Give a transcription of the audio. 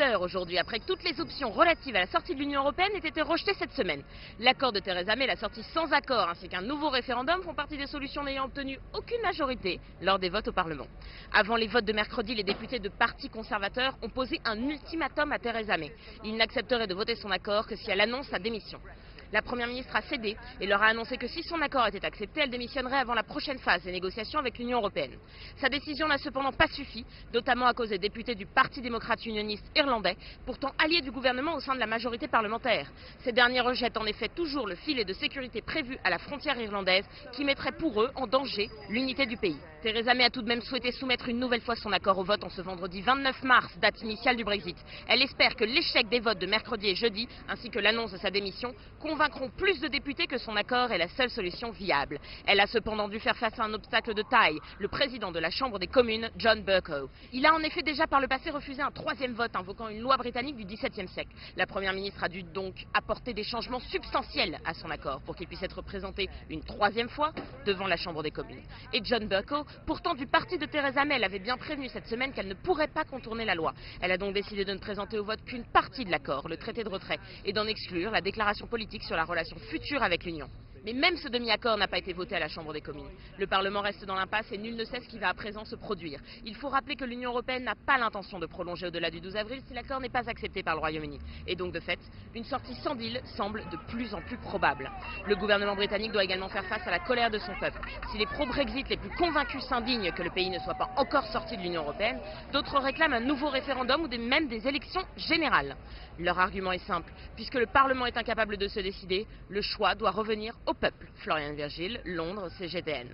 heures aujourd'hui, après que toutes les options relatives à la sortie de l'Union européenne aient été rejetées cette semaine. L'accord de Theresa May, la sortie sans accord, ainsi qu'un nouveau référendum font partie des solutions n'ayant obtenu aucune majorité lors des votes au Parlement. Avant les votes de mercredi, les députés de partis conservateurs ont posé un ultimatum à Theresa May. Ils n'accepteraient de voter son accord que si elle annonce sa démission. La Première ministre a cédé et leur a annoncé que si son accord était accepté, elle démissionnerait avant la prochaine phase des négociations avec l'Union européenne. Sa décision n'a cependant pas suffi, notamment à cause des députés du Parti démocrate unioniste irlandais, pourtant alliés du gouvernement au sein de la majorité parlementaire. Ces derniers rejettent en effet toujours le filet de sécurité prévu à la frontière irlandaise qui mettrait pour eux en danger l'unité du pays. Theresa May a tout de même souhaité soumettre une nouvelle fois son accord au vote en ce vendredi 29 mars, date initiale du Brexit. Elle espère que l'échec des votes de mercredi et jeudi, ainsi que l'annonce de sa démission, convaincront plus de députés que son accord est la seule solution viable. Elle a cependant dû faire face à un obstacle de taille, le président de la Chambre des communes, John Bercow. Il a en effet déjà par le passé refusé un troisième vote invoquant une loi britannique du XVIIe siècle. La Première ministre a dû donc apporter des changements substantiels à son accord pour qu'il puisse être présenté une troisième fois devant la Chambre des communes. Et John Bercow, pourtant du parti de Theresa May, avait bien prévenu cette semaine qu'elle ne pourrait pas contourner la loi. Elle a donc décidé de ne présenter au vote qu'une partie de l'accord, le traité de retrait, et d'en exclure la déclaration politique sur la relation future avec l'Union. Mais même ce demi-accord n'a pas été voté à la Chambre des communes. Le Parlement reste dans l'impasse et nul ne sait ce qui va à présent se produire. Il faut rappeler que l'Union européenne n'a pas l'intention de prolonger au-delà du 12 avril si l'accord n'est pas accepté par le Royaume-Uni. Et donc de fait, une sortie sans deal semble de plus en plus probable. Le gouvernement britannique doit également faire face à la colère de son peuple. Si les pro-Brexit les plus convaincus s'indignent que le pays ne soit pas encore sorti de l'Union européenne, d'autres réclament un nouveau référendum ou même des élections générales. Leur argument est simple. Puisque le Parlement est incapable de se décider, le choix doit revenir au peuple. Florian Virgile, Londres, CGTN.